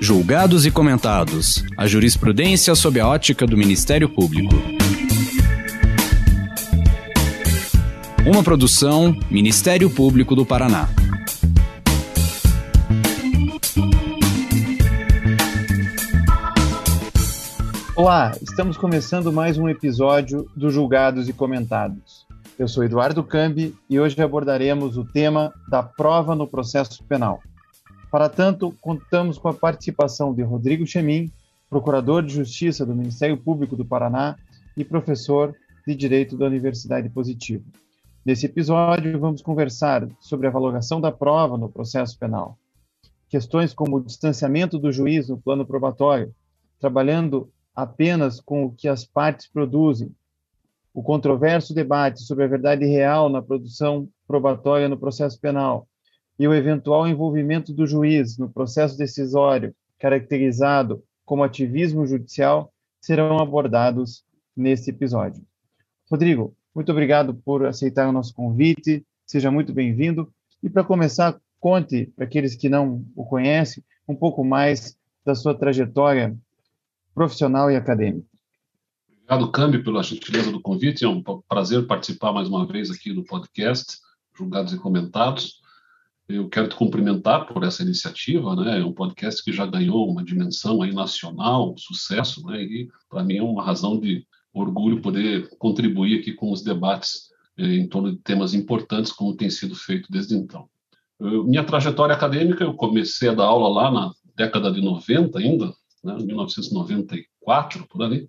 Julgados e comentados. A jurisprudência sob a ótica do Ministério Público. Uma produção Ministério Público do Paraná. Olá, estamos começando mais um episódio do Julgados e Comentados. Eu sou Eduardo Cambi e hoje abordaremos o tema da prova no processo penal. Para tanto, contamos com a participação de Rodrigo Chemin, procurador de Justiça do Ministério Público do Paraná e professor de Direito da Universidade Positivo. Nesse episódio, vamos conversar sobre a avaliação da prova no processo penal. Questões como o distanciamento do juiz no plano probatório, trabalhando apenas com o que as partes produzem, o controverso debate sobre a verdade real na produção probatória no processo penal e o eventual envolvimento do juiz no processo decisório, caracterizado como ativismo judicial, serão abordados neste episódio. Rodrigo, muito obrigado por aceitar o nosso convite, seja muito bem-vindo. E para começar, conte para aqueles que não o conhecem um pouco mais da sua trajetória profissional e acadêmica. Obrigado, Cambi, pela gentileza do convite. É um prazer participar mais uma vez aqui do podcast Julgados e Comentados. Eu quero te cumprimentar por essa iniciativa, né? É um podcast que já ganhou uma dimensão aí nacional, um sucesso, né? E para mim é uma razão de orgulho poder contribuir aqui com os debates em torno de temas importantes, como tem sido feito desde então. Minha trajetória acadêmica, eu comecei a dar aula lá na década de 90 ainda, né? 1994, por ali.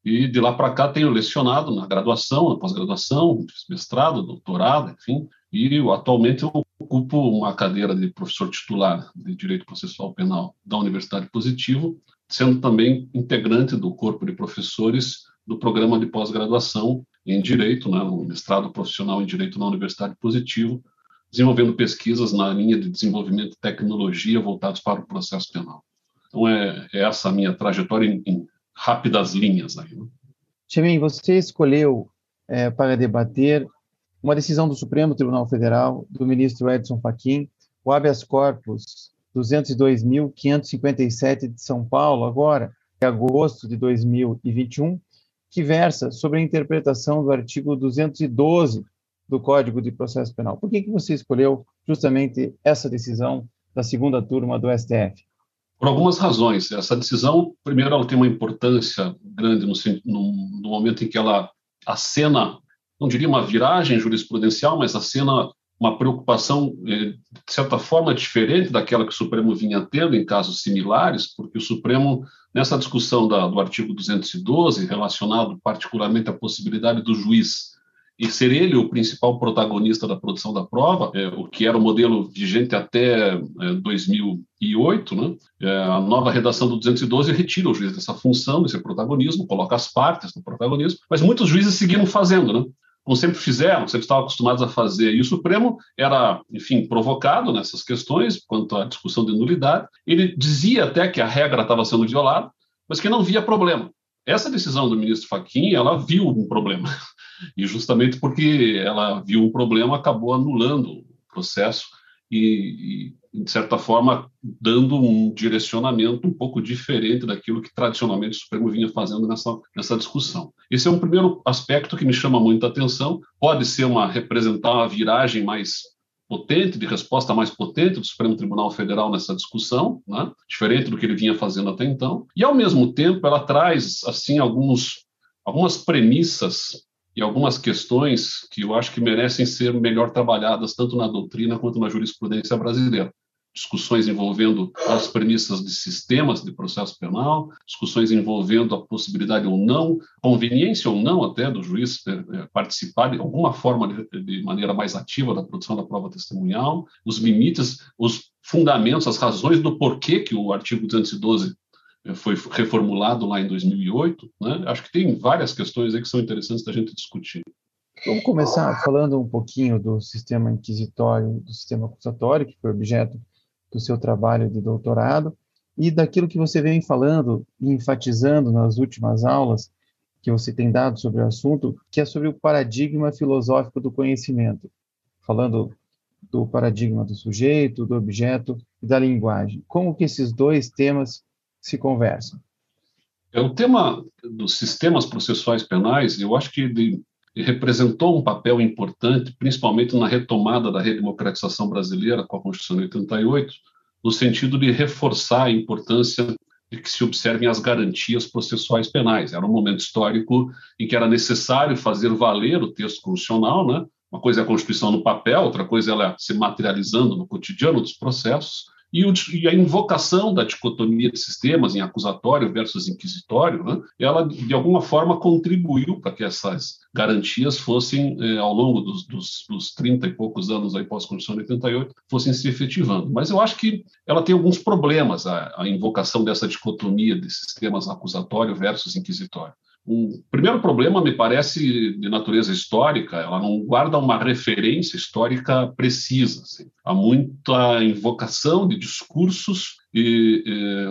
E de lá para cá tenho lecionado na graduação, na pós-graduação, mestrado, doutorado, enfim. E atualmente eu ocupo uma cadeira de professor titular de Direito Processual Penal da Universidade Positivo, sendo também integrante do corpo de professores do programa de pós-graduação em Direito, né, no mestrado profissional em Direito na Universidade Positivo, desenvolvendo pesquisas na linha de desenvolvimento de tecnologia voltados para o processo penal. Então é essa a minha trajetória em rápidas linhas aí, né? Chemin, você escolheu para debater uma decisão do Supremo Tribunal Federal, do ministro Edson Fachin, o habeas corpus 202.557 de São Paulo, agora, em agosto de 2021, que versa sobre a interpretação do artigo 212 do Código de Processo Penal. Por que você escolheu justamente essa decisão da segunda turma do STF? Por algumas razões. Essa decisão, primeiro, ela tem uma importância grande no momento em que ela acena, não diria uma viragem jurisprudencial, mas acena uma preocupação, de certa forma, diferente daquela que o Supremo vinha tendo em casos similares, porque o Supremo, nessa discussão do artigo 212, relacionado particularmente à possibilidade do juiz e ser ele o principal protagonista da produção da prova, o que era o modelo vigente até 2008, né? A nova redação do 212 retira o juiz dessa função, desse protagonismo, coloca as partes no protagonismo, mas muitos juízes seguiram fazendo, né? Como sempre fizeram, sempre estavam acostumados a fazer. E o Supremo era, enfim, provocado nessas questões quanto à discussão de nulidade. Ele dizia até que a regra estava sendo violada, mas que não via problema. Essa decisão do ministro Fachin, ela viu um problema. E justamente porque ela viu um problema, acabou anulando o processo e, de certa forma, dando um direcionamento um pouco diferente daquilo que tradicionalmente o Supremo vinha fazendo nessa discussão. Esse é um primeiro aspecto que me chama muita atenção. Pode ser representar uma viragem mais potente, de resposta mais potente do Supremo Tribunal Federal nessa discussão, né? Diferente do que ele vinha fazendo até então. E, ao mesmo tempo, ela traz assim, algumas premissas e algumas questões que eu acho que merecem ser melhor trabalhadas tanto na doutrina quanto na jurisprudência brasileira. Discussões envolvendo as premissas de sistemas de processo penal, discussões envolvendo a possibilidade ou não, conveniência ou não até do juiz participar de alguma forma de maneira mais ativa da produção da prova testemunhal, os limites, os fundamentos, as razões do porquê que o artigo 212 foi reformulado lá em 2008, né? Acho que tem várias questões aí que são interessantes da gente discutir. Vamos começar falando um pouquinho do sistema inquisitório, do sistema acusatório, que foi objeto do seu trabalho de doutorado, e daquilo que você vem falando e enfatizando nas últimas aulas que você tem dado sobre o assunto, que é sobre o paradigma filosófico do conhecimento, falando do paradigma do sujeito, do objeto e da linguagem. Como que esses dois temas se conversam? O tema dos sistemas processuais penais, eu acho que ele representou um papel importante, principalmente na retomada da redemocratização brasileira com a Constituição de 88, no sentido de reforçar a importância de que se observem as garantias processuais penais. Era um momento histórico em que era necessário fazer valer o texto constitucional, né? Uma coisa é a Constituição no papel, outra coisa é ela se materializando no cotidiano dos processos, e a invocação da dicotomia de sistemas em acusatório versus inquisitório, né, ela, de alguma forma, contribuiu para que essas garantias fossem, ao longo dos 30 e poucos anos aí pós-Constituição de 88, fossem se efetivando. Mas eu acho que ela tem alguns problemas, a invocação dessa dicotomia de sistemas acusatório versus inquisitório. O primeiro problema, me parece, de natureza histórica, ela não guarda uma referência histórica precisa. Assim. Há muita invocação de discursos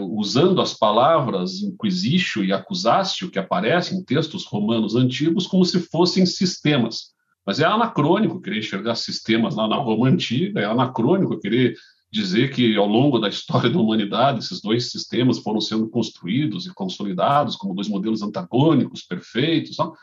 usando as palavras inquisitio e accusatio, que aparecem em textos romanos antigos, como se fossem sistemas. Mas é anacrônico querer enxergar sistemas lá na Roma Antiga, é anacrônico querer dizer que, ao longo da história da humanidade, esses dois sistemas foram sendo construídos e consolidados como dois modelos antagônicos, perfeitos. Não?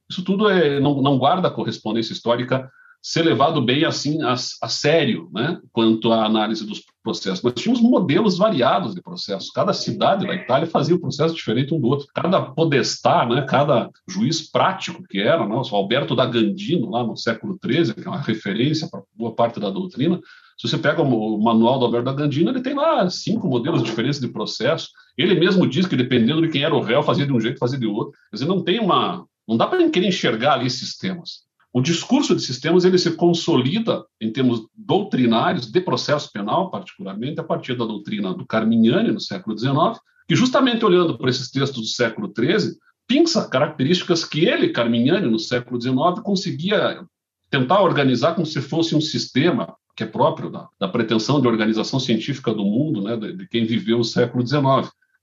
Isso tudo não guarda correspondência histórica ser levado bem assim a sério, né, quanto à análise dos processos. Nós tínhamos modelos variados de processos. Cada cidade da Itália fazia um processo diferente um do outro. Cada podestá, né, cada juiz prático que era, né, o Alberto da Gandino, lá no século XIII, que é uma referência para boa parte da doutrina. Se você pega o manual do Alberto da Gandino, ele tem lá 5 modelos diferentes de processo. Ele mesmo diz que, dependendo de quem era o réu, fazia de um jeito, fazia de outro. Quer dizer, não dá para querer enxergar ali sistemas. O discurso de sistemas ele se consolida em termos doutrinários, de processo penal, particularmente, a partir da doutrina do Carmignani, no século XIX, que, justamente olhando para esses textos do século XIII, pinça características que ele, Carmignani, no século XIX, conseguia tentar organizar como se fosse um sistema que é próprio da pretensão de organização científica do mundo, né, de quem viveu o século XIX.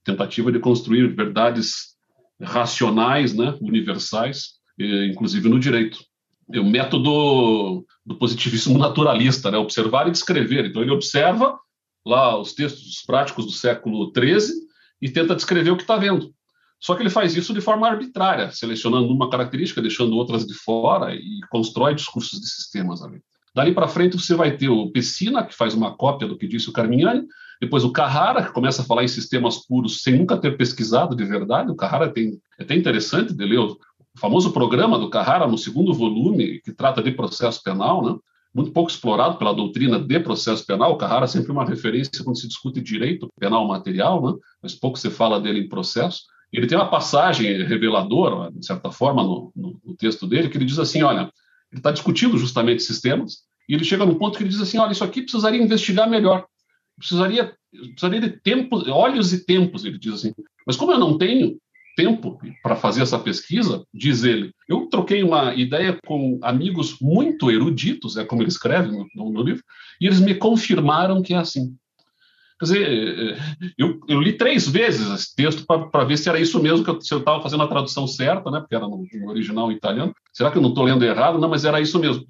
Tentativa de construir verdades racionais, né, universais, inclusive no direito. O método do positivismo naturalista, né, observar e descrever. Então, ele observa lá os textos práticos do século XIII e tenta descrever o que está vendo. Só que ele faz isso de forma arbitrária, selecionando uma característica, deixando outras de fora e constrói discursos de sistemas ali. Dali para frente você vai ter o Pessina, que faz uma cópia do que disse o Carmignani, depois o Carrara, que começa a falar em sistemas puros sem nunca ter pesquisado de verdade. O Carrara é até interessante de ler o famoso programa do Carrara, no 2º volume, que trata de processo penal, né? Muito pouco explorado pela doutrina de processo penal. O Carrara é sempre uma referência quando se discute direito penal material, né? Mas pouco se fala dele em processo. Ele tem uma passagem reveladora, de certa forma, no texto dele, que ele diz assim, olha, ele está discutindo justamente sistemas, e ele chega num ponto que ele diz assim, olha, isso aqui precisaria investigar melhor, precisaria de tempo, olhos e tempos, ele diz assim. Mas como eu não tenho tempo para fazer essa pesquisa, diz ele, eu troquei uma ideia com amigos muito eruditos, é como ele escreve no livro, e eles me confirmaram que é assim. Quer dizer, eu li 3 vezes esse texto para ver se era isso mesmo, se eu estava fazendo a tradução certa, né, porque era no original italiano. Será que eu não estou lendo errado? Não, mas era isso mesmo.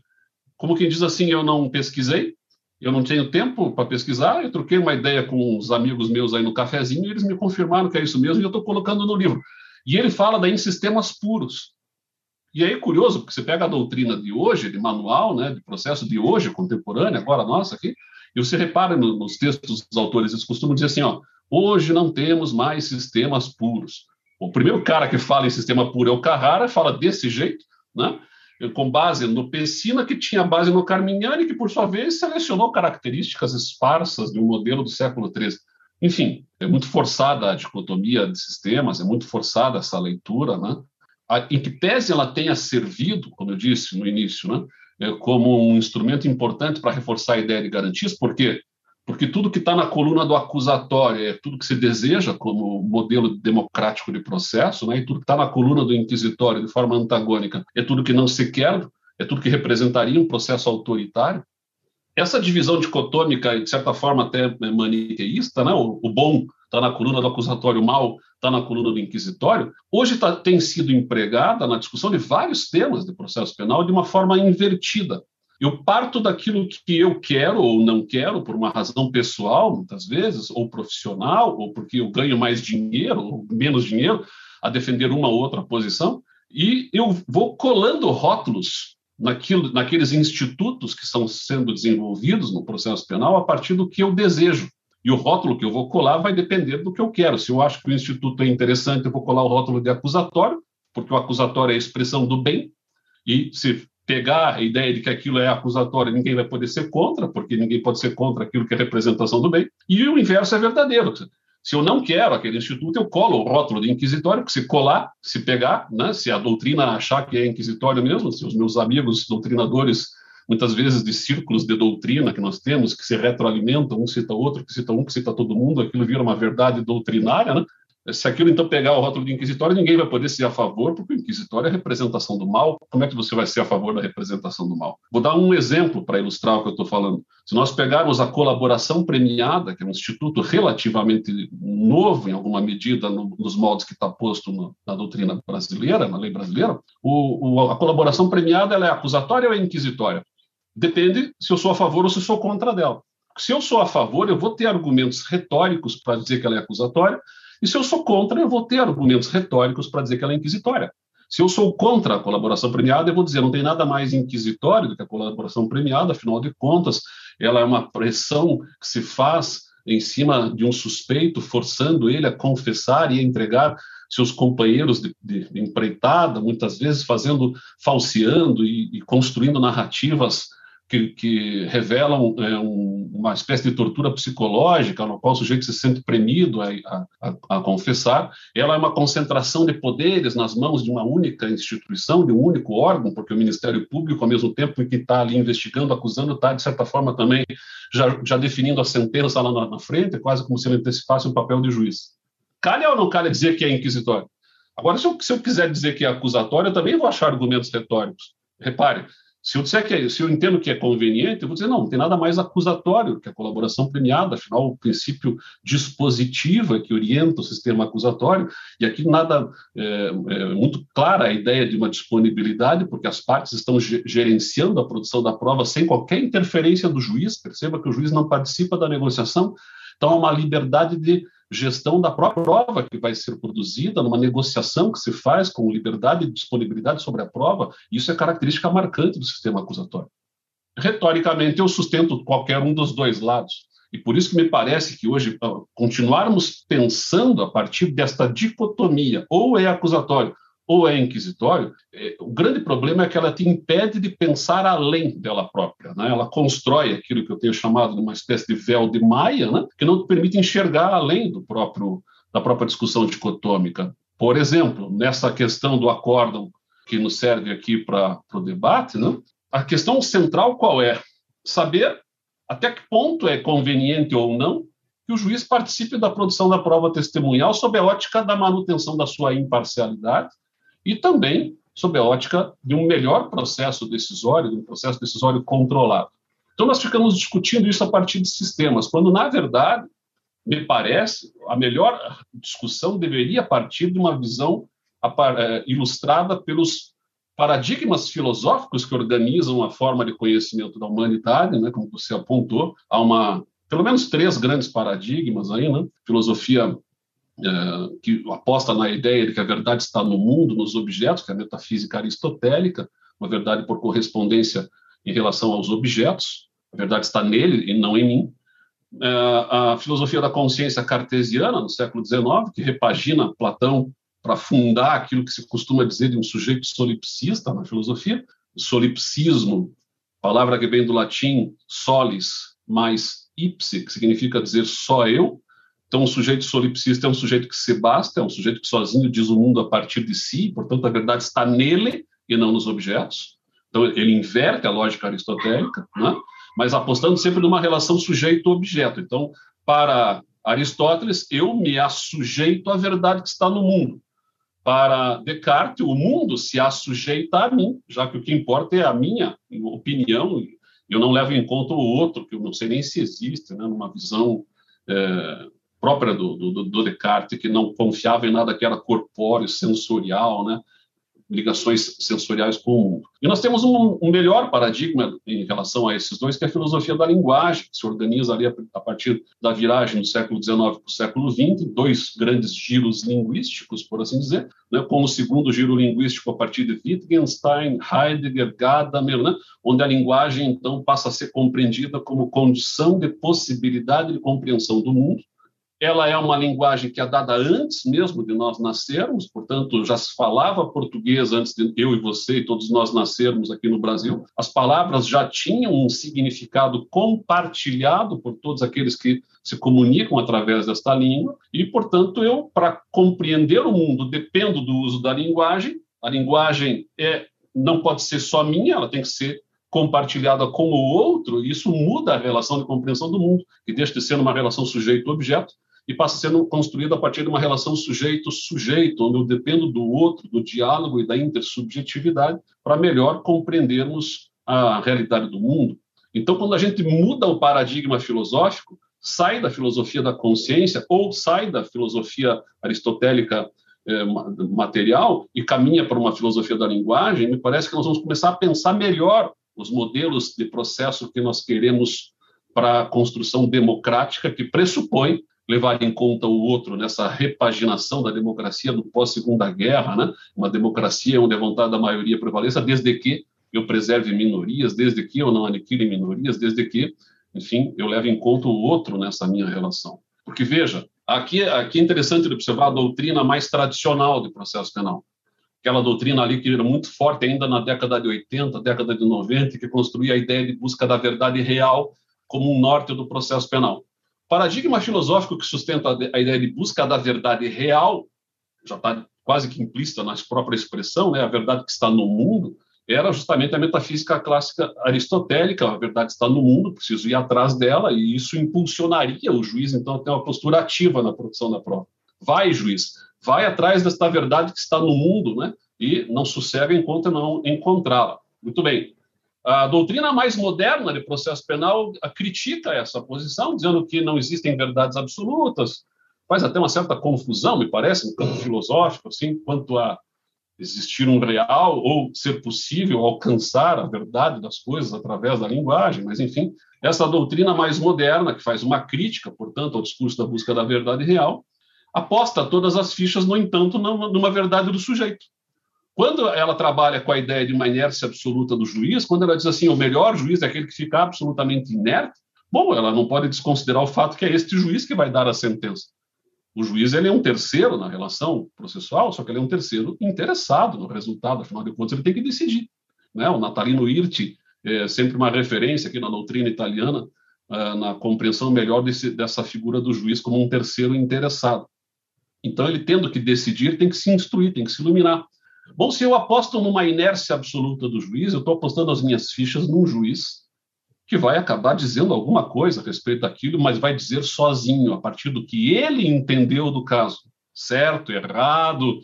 Como quem diz assim, eu não pesquisei, eu não tenho tempo para pesquisar, eu troquei uma ideia com uns amigos meus aí no cafezinho e eles me confirmaram que é isso mesmo e eu estou colocando no livro. E ele fala daí em sistemas puros. E aí é curioso, porque você pega a doutrina de hoje, de manual, né, de processo de hoje, contemporâneo, agora nossa aqui, e você repara nos textos dos autores, eles costumam dizer assim, ó, hoje não temos mais sistemas puros. O primeiro cara que fala em sistema puro é o Carrara, fala desse jeito, né, com base no Pessina, que tinha base no Carmignani, que, por sua vez, selecionou características esparsas de um modelo do século XIII. Enfim, é muito forçada a dicotomia de sistemas, é muito forçada essa leitura, né? Em que tese ela tenha servido, como eu disse no início, né, como um instrumento importante para reforçar a ideia de garantias. Por quê? Porque tudo que está na coluna do acusatório é tudo que se deseja como modelo democrático de processo, né, e tudo que está na coluna do inquisitório de forma antagônica é tudo que não se quer, é tudo que representaria um processo autoritário. Essa divisão dicotômica, de certa forma até maniqueísta, né, o bom está na coluna do acusatório, o mal está na coluna do inquisitório, hoje tem sido empregada na discussão de vários temas de processo penal de uma forma invertida. Eu parto daquilo que eu quero ou não quero, por uma razão pessoal, muitas vezes, ou profissional, ou porque eu ganho mais dinheiro ou menos dinheiro a defender uma ou outra posição, e eu vou colando rótulos naqueles institutos que estão sendo desenvolvidos no processo penal a partir do que eu desejo. E o rótulo que eu vou colar vai depender do que eu quero. Se eu acho que o instituto é interessante, eu vou colar o rótulo de acusatório, porque o acusatório é a expressão do bem, e se pegar a ideia de que aquilo é acusatório, ninguém vai poder ser contra, porque ninguém pode ser contra aquilo que é representação do bem, e o inverso é verdadeiro. Se eu não quero aquele instituto, eu colo o rótulo de inquisitório, que se colar, se pegar, né, se a doutrina achar que é inquisitório mesmo, se os meus amigos doutrinadores, muitas vezes de círculos de doutrina que nós temos, que se retroalimentam, um cita outro, que cita um, que cita todo mundo, aquilo vira uma verdade doutrinária, né? Se aquilo, então, pegar o rótulo de inquisitório, ninguém vai poder ser a favor, porque o inquisitório é a representação do mal. Como é que você vai ser a favor da representação do mal? Vou dar um exemplo para ilustrar o que eu estou falando. Se nós pegarmos a colaboração premiada, que é um instituto relativamente novo, em alguma medida, nos moldes que está posto na doutrina brasileira, na lei brasileira, a colaboração premiada ela é acusatória ou é inquisitória? Depende se eu sou a favor ou se sou contra dela. Se eu sou a favor, eu vou ter argumentos retóricos para dizer que ela é acusatória, e se eu sou contra, eu vou ter argumentos retóricos para dizer que ela é inquisitória. Se eu sou contra a colaboração premiada, eu vou dizer, não tem nada mais inquisitório do que a colaboração premiada, afinal de contas, ela é uma pressão que se faz em cima de um suspeito, forçando ele a confessar e a entregar seus companheiros de empreitada, muitas vezes falseando e construindo narrativas que revelam uma espécie de tortura psicológica, no qual o sujeito se sente premido a confessar. Ela é uma concentração de poderes nas mãos de uma única instituição, de um único órgão, porque o Ministério Público, ao mesmo tempo que está ali investigando, acusando, está, de certa forma, também já definindo a sentença lá na frente, quase como se ele antecipasse um papel de juiz. Calha ou não calha dizer que é inquisitório? Agora, se eu quiser dizer que é acusatório, eu também vou achar argumentos retóricos. Repare, se eu entendo que é conveniente, eu vou dizer, não tem nada mais acusatório que a colaboração premiada, afinal, o princípio dispositivo é que orienta o sistema acusatório, e aqui é muito clara a ideia de uma disponibilidade, porque as partes estão gerenciando a produção da prova sem qualquer interferência do juiz, perceba que o juiz não participa da negociação, então há uma liberdade de gestão da própria prova que vai ser produzida, numa negociação que se faz com liberdade e disponibilidade sobre a prova, isso é característica marcante do sistema acusatório. Retoricamente, eu sustento qualquer um dos dois lados, e por isso que me parece que hoje continuarmos pensando a partir desta dicotomia, ou é acusatório ou é inquisitório, o grande problema é que ela te impede de pensar além dela própria, né? Ela constrói aquilo que eu tenho chamado de uma espécie de véu de Maia, né? Que não te permite enxergar além da própria discussão dicotômica. Por exemplo, nessa questão do acórdão que nos serve aqui para o debate, né? A questão central qual é? Saber até que ponto é conveniente ou não que o juiz participe da produção da prova testemunhal sob a ótica da manutenção da sua imparcialidade, e também sob a ótica de um melhor processo decisório, de um processo decisório controlado. Então, nós ficamos discutindo isso a partir de sistemas, quando, na verdade, me parece, a melhor discussão deveria partir de uma visão ilustrada pelos paradigmas filosóficos que organizam a forma de conhecimento da humanidade, né, como você apontou, há pelo menos 3 grandes paradigmas aí, né? Filosofia que aposta na ideia de que a verdade está no mundo, nos objetos, que é a metafísica aristotélica, uma verdade por correspondência em relação aos objetos, a verdade está nele e não em mim. A filosofia da consciência cartesiana, no século XIX, que repagina Platão para fundar aquilo que se costuma dizer de um sujeito solipsista na filosofia. Solipsismo, palavra que vem do latim solis mais ipse, que significa dizer só eu. Então, um sujeito solipsista é um sujeito que se basta, é um sujeito que sozinho diz o mundo a partir de si, portanto, a verdade está nele e não nos objetos. Então, ele inverte a lógica aristotélica, né? Mas apostando sempre numa relação sujeito-objeto. Então, para Aristóteles, eu me assujeito à verdade que está no mundo. Para Descartes, o mundo se assujeita a mim, já que o que importa é a minha opinião, e eu não levo em conta o outro, que eu não sei nem se existe, né? Numa visão própria do Descartes, que não confiava em nada que era corpóreo, sensorial, né? ligações sensoriais com o mundo. E nós temos um melhor paradigma em relação a esses dois, que é a filosofia da linguagem, que se organiza ali a partir da viragem do século XIX para o século XX, dois grandes giros linguísticos, por assim dizer, né, com o segundo giro linguístico a partir de Wittgenstein, Heidegger, Gadamer, né, onde a linguagem, então, passa a ser compreendida como condição de possibilidade de compreensão do mundo. Ela é uma linguagem que é dada antes mesmo de nós nascermos, portanto, já se falava português antes de eu e você e todos nós nascermos aqui no Brasil. As palavras já tinham um significado compartilhado por todos aqueles que se comunicam através desta língua e, portanto, eu, para compreender o mundo, dependo do uso da linguagem. A linguagem não pode ser só minha, ela tem que ser compartilhada com o outro, e isso muda a relação de compreensão do mundo, que deixa de ser uma relação sujeito-objeto e passa a ser construída a partir de uma relação sujeito-sujeito, onde eu dependo do outro, do diálogo e da intersubjetividade para melhor compreendermos a realidade do mundo. Então, quando a gente muda o paradigma filosófico, sai da filosofia da consciência ou sai da filosofia aristotélica material e caminha para uma filosofia da linguagem, me parece que nós vamos começar a pensar melhor os modelos de processo que nós queremos para a construção democrática, que pressupõe levar em conta o outro nessa repaginação da democracia do pós-Segunda Guerra, né? Uma democracia onde a vontade da maioria prevaleça, desde que eu preserve minorias, desde que eu não aniquile minorias, desde que, enfim, eu leve em conta o outro nessa minha relação. Porque, veja, aqui é interessante observar a doutrina mais tradicional de processo penal. Aquela doutrina ali que era muito forte ainda na década de 80, década de 90, que construía a ideia de busca da verdade real como um norte do processo penal. O paradigma filosófico que sustenta a ideia de busca da verdade real, já está quase que implícita na própria expressão, né? A verdade que está no mundo, era justamente a metafísica clássica aristotélica. A verdade está no mundo, preciso ir atrás dela, e isso impulsionaria o juiz, então, a ter uma postura ativa na produção da prova. Vai, juiz, vai atrás desta verdade que está no mundo, né? E não sossega enquanto não encontrá-la. Muito bem. A doutrina mais moderna de processo penal critica essa posição, dizendo que não existem verdades absolutas, faz até uma certa confusão, me parece, no campo filosófico, assim, quanto a existir um real ou ser possível alcançar a verdade das coisas através da linguagem, mas, enfim, essa doutrina mais moderna, que faz uma crítica, portanto, ao discurso da busca da verdade real, aposta todas as fichas, no entanto, numa verdade do sujeito. Quando ela trabalha com a ideia de uma inércia absoluta do juiz, quando ela diz assim, o melhor juiz é aquele que fica absolutamente inerte, bom, ela não pode desconsiderar o fato que é este juiz que vai dar a sentença. O juiz, ele é um terceiro na relação processual, só que ele é um terceiro interessado no resultado, afinal de contas ele tem que decidir, né? O Natalino Hirti é sempre uma referência aqui na doutrina italiana, na compreensão melhor dessa figura do juiz como um terceiro interessado. Então, ele tendo que decidir, tem que se instruir, tem que se iluminar. Bom, se eu aposto numa inércia absoluta do juiz, eu estou apostando as minhas fichas num juiz que vai acabar dizendo alguma coisa a respeito daquilo, mas vai dizer sozinho, a partir do que ele entendeu do caso. Certo, errado,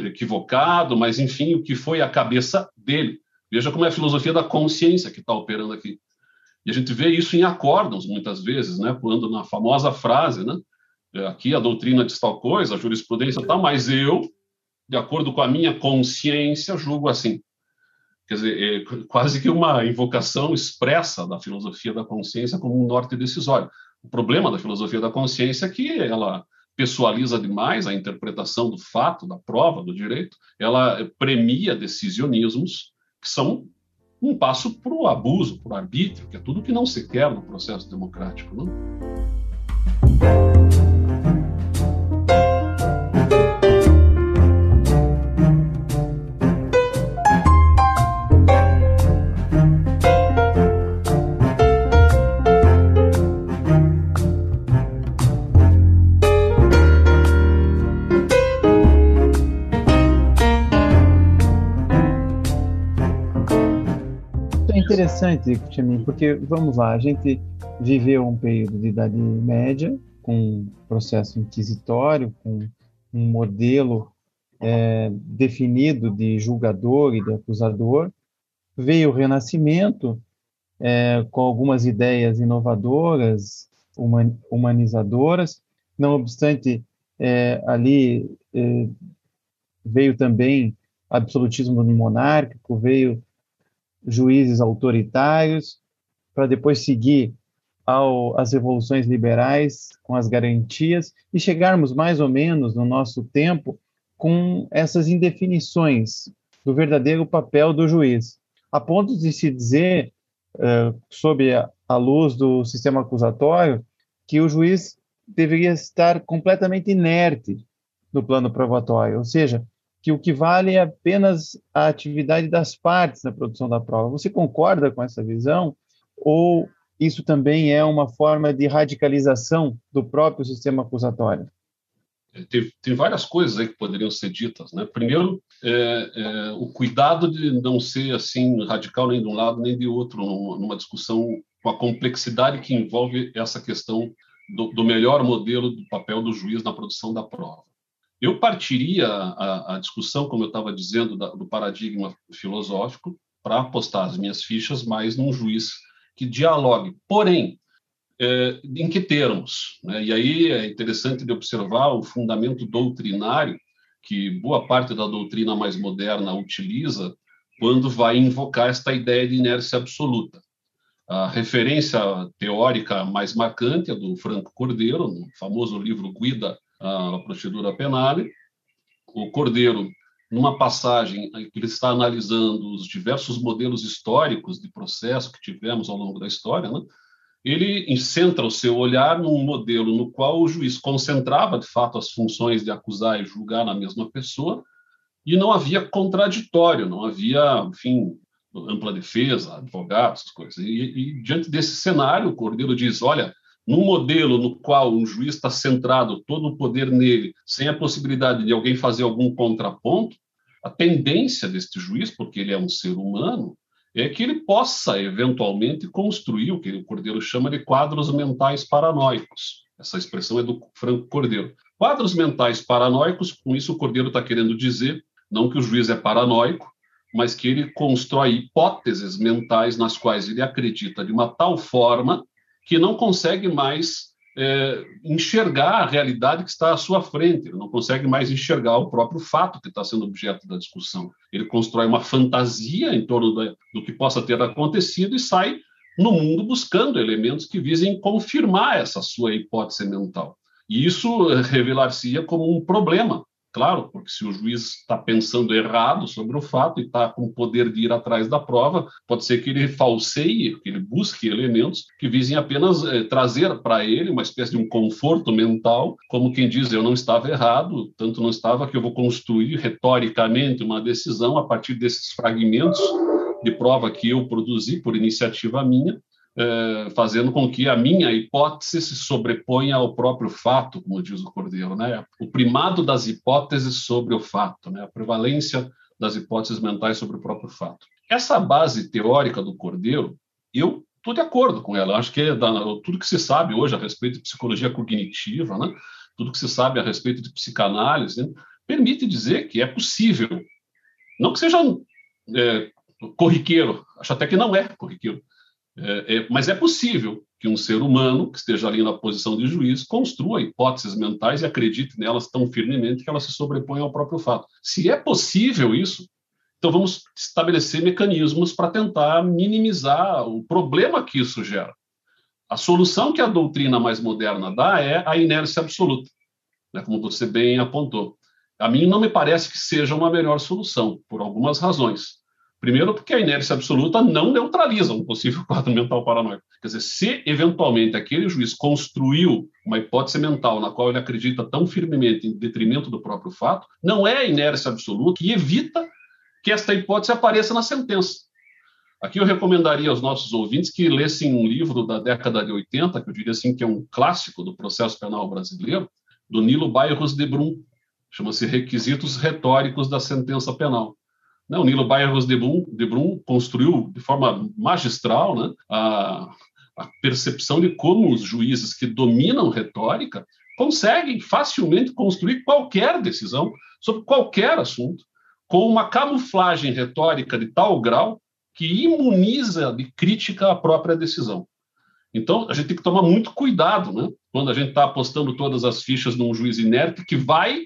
equivocado, mas, enfim, o que foi a cabeça dele. Veja como é a filosofia da consciência que está operando aqui. E a gente vê isso em acórdãos, muitas vezes, né? Quando na famosa frase, né? Aqui a doutrina diz tal coisa, a jurisprudência tal, mas eu, de acordo com a minha consciência, julgo assim. Quer dizer, é quase que uma invocação expressa da filosofia da consciência como um norte decisório. O problema da filosofia da consciência é que ela pessoaliza demais a interpretação do fato, da prova, do direito, ela premia decisionismos que são um passo para o abuso, para o arbítrio, que é tudo que não se quer no processo democrático, não? Interessante, Chamin, porque, vamos lá, a gente viveu um período de Idade Média com um processo inquisitório, com um modelo definido de julgador e de acusador. Veio o Renascimento com algumas ideias inovadoras, humanizadoras. Não obstante, ali veio também absolutismo monárquico, veio juízes autoritários, para depois seguir às revoluções liberais com as garantias e chegarmos mais ou menos no nosso tempo com essas indefinições do verdadeiro papel do juiz, a ponto de se dizer, sob a luz do sistema acusatório, que o juiz deveria estar completamente inerte no plano probatório, ou seja, que o que vale é apenas a atividade das partes na produção da prova. Você concorda com essa visão? Ou isso também é uma forma de radicalização do próprio sistema acusatório? Tem várias coisas aí que poderiam ser ditas, né? Primeiro, o cuidado de não ser assim radical nem de um lado nem de outro numa discussão com a complexidade que envolve essa questão do melhor modelo do papel do juiz na produção da prova. Eu partiria a discussão, como eu estava dizendo, do paradigma filosófico para apostar as minhas fichas mais num juiz que dialogue. Porém, em que termos? Né? E aí é interessante de observar o fundamento doutrinário que boa parte da doutrina mais moderna utiliza quando vai invocar esta ideia de inércia absoluta. A referência teórica mais marcante é do Franco Cordeiro, no famoso livro Guida à Procedura Penale. O Cordeiro, numa passagem em que ele está analisando os diversos modelos históricos de processo que tivemos ao longo da história, né? Ele centra o seu olhar num modelo no qual o juiz concentrava, de fato, as funções de acusar e julgar na mesma pessoa, e não havia contraditório, não havia, enfim, ampla defesa, advogados, essas coisas. E diante desse cenário, o Cordeiro diz, olha, num modelo no qual um juiz está centrado todo o poder nele, sem a possibilidade de alguém fazer algum contraponto, a tendência deste juiz, porque ele é um ser humano, é que ele possa, eventualmente, construir o que o Cordeiro chama de quadros mentais paranoicos. Essa expressão é do Franco Cordeiro. Quadros mentais paranoicos, com isso o Cordeiro está querendo dizer, não que o juiz é paranoico, mas que ele constrói hipóteses mentais nas quais ele acredita de uma tal forma que não consegue mais enxergar a realidade que está à sua frente, ele não consegue mais enxergar o próprio fato que está sendo objeto da discussão. Ele constrói uma fantasia em torno do que possa ter acontecido e sai no mundo buscando elementos que visem confirmar essa sua hipótese mental. E isso revelar-se-ia como um problema, claro, porque se o juiz está pensando errado sobre o fato e está com o poder de ir atrás da prova, pode ser que ele falseie, que ele busque elementos que visem apenas trazer para ele uma espécie de um conforto mental, como quem diz, eu não estava errado, tanto não estava que eu vou construir retoricamente uma decisão a partir desses fragmentos de prova que eu produzi por iniciativa minha, fazendo com que a minha hipótese se sobreponha ao próprio fato, como diz o Cordeiro, né? O primado das hipóteses sobre o fato, né? A prevalência das hipóteses mentais sobre o próprio fato. Essa base teórica do Cordeiro, eu estou de acordo com ela. Eu acho que tudo que se sabe hoje a respeito de psicologia cognitiva, né? Tudo que se sabe a respeito de psicanálise, né? Permite dizer que é possível, não que seja corriqueiro, acho até que não é corriqueiro, mas é possível que um ser humano que esteja ali na posição de juiz construa hipóteses mentais e acredite nelas tão firmemente que elas se sobrepõem ao próprio fato. Se é possível isso, então vamos estabelecer mecanismos para tentar minimizar o problema que isso gera. A solução que a doutrina mais moderna dá é a inércia absoluta, né, como você bem apontou. A mim não me parece que seja uma melhor solução, por algumas razões. Primeiro, porque a inércia absoluta não neutraliza um possível quadro mental paranoico. Quer dizer, se eventualmente aquele juiz construiu uma hipótese mental na qual ele acredita tão firmemente em detrimento do próprio fato, não é a inércia absoluta que evita que esta hipótese apareça na sentença. Aqui eu recomendaria aos nossos ouvintes que lessem um livro da década de 80, que eu diria assim que é um clássico do processo penal brasileiro, do Nilo Bairros de Brum, chama-se Requisitos Retóricos da Sentença Penal. O Nilo Bairros de Brum construiu de forma magistral, né, a percepção de como os juízes que dominam retórica conseguem facilmente construir qualquer decisão sobre qualquer assunto com uma camuflagem retórica de tal grau que imuniza de crítica a própria decisão. Então, a gente tem que tomar muito cuidado, né, quando a gente está apostando todas as fichas num juiz inerte que vai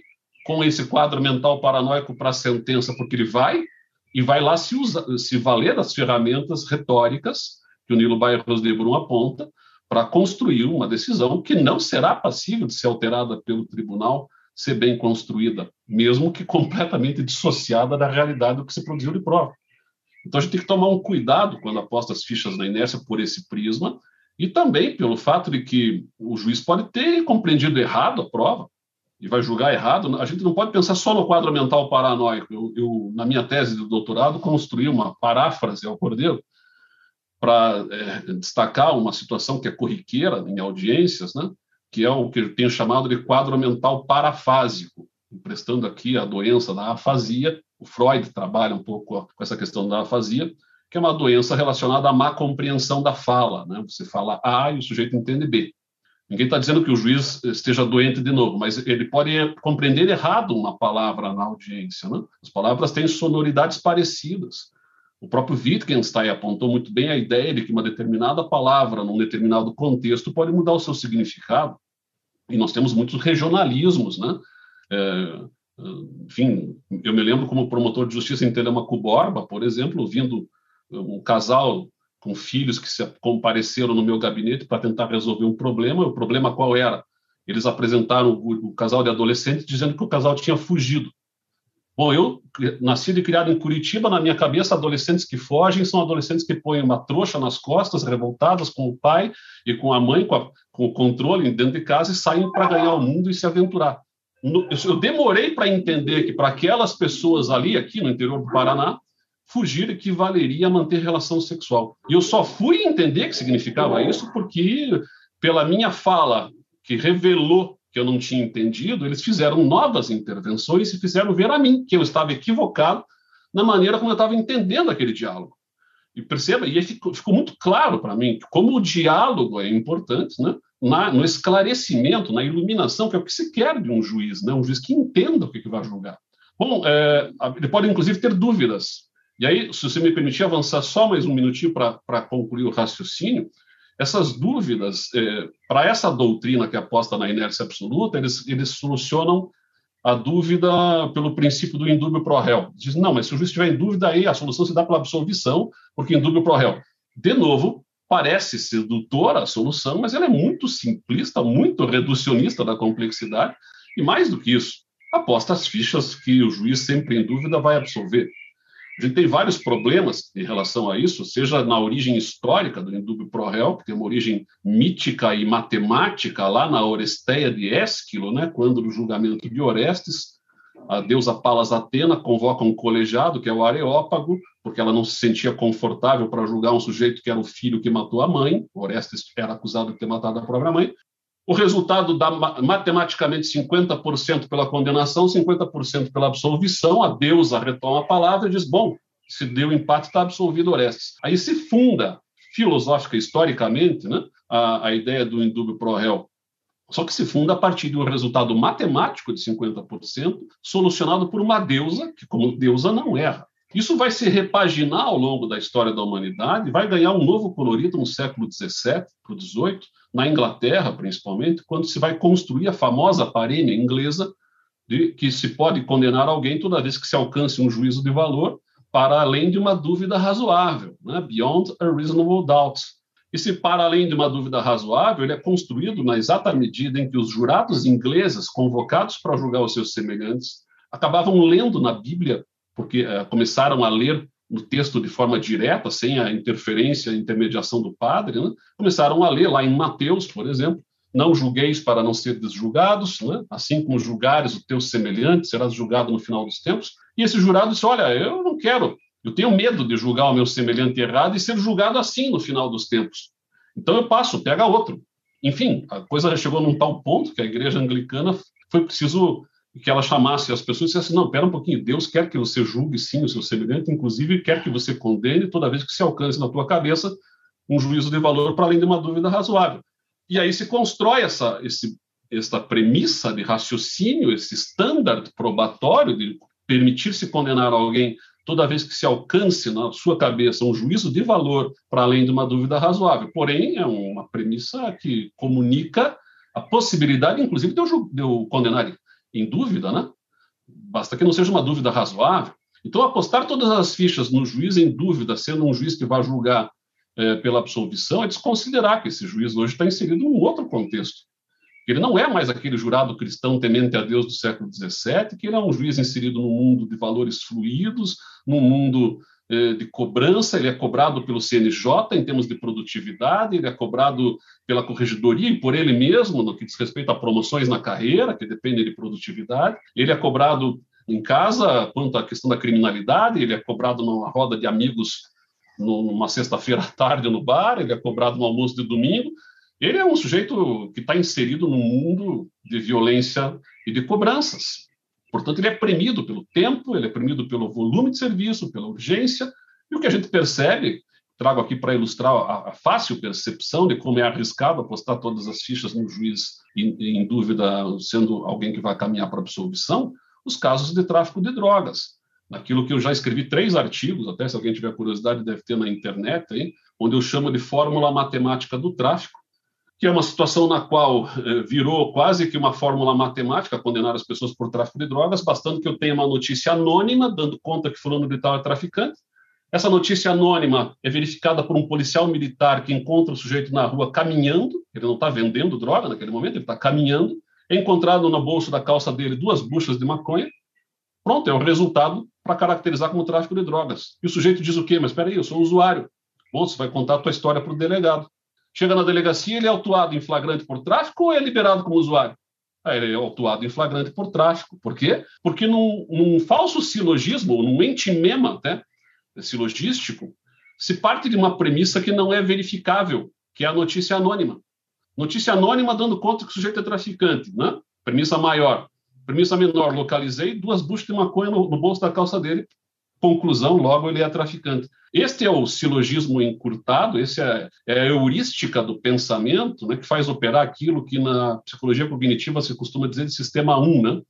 com esse quadro mental paranoico para a sentença, porque ele vai lá se valer das ferramentas retóricas que o Nilo Bairros de Brum aponta para construir uma decisão que não será passível de ser alterada pelo tribunal, ser bem construída, mesmo que completamente dissociada da realidade do que se produziu de prova. Então, a gente tem que tomar um cuidado quando aposta as fichas na inércia por esse prisma, e também pelo fato de que o juiz pode ter compreendido errado a prova e vai julgar errado. A gente não pode pensar só no quadro mental paranoico. Eu na minha tese de doutorado, construí uma paráfrase ao Cordeiro para destacar uma situação que é corriqueira em audiências, né? Que é o que eu tenho chamado de quadro mental parafásico, emprestando aqui a doença da afasia. O Freud trabalha um pouco com essa questão da afasia, que é uma doença relacionada à má compreensão da fala, né? Você fala A e o sujeito entende B. Ninguém está dizendo que o juiz esteja doente de novo, mas ele pode compreender errado uma palavra na audiência, né? As palavras têm sonoridades parecidas. O próprio Wittgenstein apontou muito bem a ideia de que uma determinada palavra, num determinado contexto, pode mudar o seu significado. E nós temos muitos regionalismos, né? Enfim, eu me lembro como promotor de justiça em Telemaco Borba, por exemplo, ouvindo um casal com filhos que se compareceram no meu gabinete para tentar resolver um problema. O problema qual era? Eles apresentaram o casal de adolescentes dizendo que o casal tinha fugido. Bom, eu, nascido e criado em Curitiba, na minha cabeça, adolescentes que fogem são adolescentes que põem uma trouxa nas costas, revoltadas com o pai e com a mãe, com o controle dentro de casa, e saem para ganhar o mundo e se aventurar. Eu demorei para entender que para aquelas pessoas ali, aqui no interior do Paraná, fugir equivaleria a manter relação sexual. E eu só fui entender que significava isso porque, pela minha fala, que revelou que eu não tinha entendido, eles fizeram novas intervenções e fizeram ver a mim que eu estava equivocado na maneira como eu estava entendendo aquele diálogo. E perceba, e ficou muito claro para mim como o diálogo é importante, né? No esclarecimento, na iluminação, que é o que se quer de um juiz, né? Um juiz que entenda o que vai julgar. Bom, ele pode, inclusive, ter dúvidas. E aí, se você me permitir avançar só mais um minutinho para concluir o raciocínio, essas dúvidas, para essa doutrina que aposta na inércia absoluta, eles solucionam a dúvida pelo princípio do indúbio pro réu. Dizem, não, mas se o juiz estiver em dúvida, aí a solução se dá pela absolvição, porque indúbio pro réu. De novo, parece sedutora a solução, mas ela é muito simplista, muito reducionista da complexidade, e mais do que isso, aposta as fichas que o juiz, sempre em dúvida, vai absolver. A gente tem vários problemas em relação a isso, seja na origem histórica do indúbio pro réu, que tem uma origem mítica e matemática lá na Oresteia de Ésquilo, né, quando no julgamento de Orestes, a deusa Palas Atena convoca um colegiado, que é o Areópago, porque ela não se sentia confortável para julgar um sujeito que era o filho que matou a mãe. Orestes era acusado de ter matado a própria mãe. O resultado dá matematicamente 50% pela condenação, 50% pela absolvição. A deusa retoma a palavra e diz, bom, se deu empate, está absolvido Orestes. Aí se funda, filosófica e historicamente, né, a ideia do indúbio pro réu. Só que se funda a partir de um resultado matemático de 50%, solucionado por uma deusa, que como deusa não erra. Isso vai se repaginar ao longo da história da humanidade, vai ganhar um novo colorido no século XVII para o XVIII, na Inglaterra, principalmente, quando se vai construir a famosa parêmia inglesa de que se pode condenar alguém toda vez que se alcance um juízo de valor para além de uma dúvida razoável, né? Beyond a reasonable doubt. E se para além de uma dúvida razoável, ele é construído na exata medida em que os jurados ingleses, convocados para julgar os seus semelhantes, acabavam lendo na Bíblia, porque começaram a ler no texto de forma direta, sem a interferência e intermediação do padre, né? Começaram a ler lá em Mateus, por exemplo, não julgueis para não seres julgados, né? Assim como julgares o teu semelhante, serás julgado no final dos tempos. E esse jurado disse, olha, eu não quero, eu tenho medo de julgar o meu semelhante errado e ser julgado assim no final dos tempos. Então eu passo, pega outro. Enfim, a coisa já chegou num tal ponto que a igreja anglicana foi preciso que ela chamasse as pessoas e dissesse, não, pera um pouquinho, Deus quer que você julgue sim o seu semelhante, inclusive quer que você condene toda vez que se alcance na tua cabeça um juízo de valor para além de uma dúvida razoável. E aí se constrói esta premissa de raciocínio, esse standard probatório de permitir-se condenar alguém toda vez que se alcance na sua cabeça um juízo de valor para além de uma dúvida razoável. Porém, é uma premissa que comunica a possibilidade, inclusive, de eu condenar em dúvida, né? basta que não seja uma dúvida razoável. Então, apostar todas as fichas no juiz em dúvida, sendo um juiz que vai julgar pela absolvição, é desconsiderar que esse juiz hoje está inserido num outro contexto. Ele não é mais aquele jurado cristão temente a Deus do século XVII, que ele é um juiz inserido num mundo de valores fluidos, num mundo de cobrança. Ele é cobrado pelo CNJ em termos de produtividade, ele é cobrado pela corregedoria e por ele mesmo, no que diz respeito a promoções na carreira, que dependem de produtividade. Ele é cobrado em casa quanto à questão da criminalidade, ele é cobrado numa roda de amigos numa sexta-feira à tarde no bar, ele é cobrado no almoço de domingo. Ele é um sujeito que está inserido num mundo de violência e de cobranças. Portanto, ele é premido pelo tempo, ele é premido pelo volume de serviço, pela urgência, e o que a gente percebe, trago aqui para ilustrar a fácil percepção de como é arriscado apostar todas as fichas no juiz em dúvida, sendo alguém que vai caminhar para a absolvição, os casos de tráfico de drogas. Naquilo que eu já escrevi 3 artigos, até se alguém tiver curiosidade deve ter na internet, aí, onde eu chamo de fórmula matemática do tráfico, que é uma situação na qual virou quase que uma fórmula matemática condenar as pessoas por tráfico de drogas, bastando que eu tenha uma notícia anônima dando conta que fulano de tal é traficante. Essa notícia anônima é verificada por um policial militar que encontra o sujeito na rua caminhando, ele não está vendendo droga naquele momento, ele está caminhando, é encontrado no bolso da calça dele 2 buchas de maconha. Pronto, é o resultado para caracterizar como tráfico de drogas. E o sujeito diz o quê? Mas espera aí, eu sou usuário. Bom, você vai contar a tua história para o delegado. Chega na delegacia, ele é autuado em flagrante por tráfico ou é liberado como usuário? Ele é autuado em flagrante por tráfico. Por quê? Porque num falso silogismo, num entimema até, silogístico, se parte de uma premissa que não é verificável, que é a notícia anônima. Notícia anônima dando conta que o sujeito é traficante, né? Premissa maior. Premissa menor, localizei 2 buchas de maconha no bolso da calça dele. Conclusão, logo ele é traficante. Este é o silogismo encurtado, essa é a heurística do pensamento, né, que faz operar aquilo que na psicologia cognitiva se costuma dizer de sistema 1, né?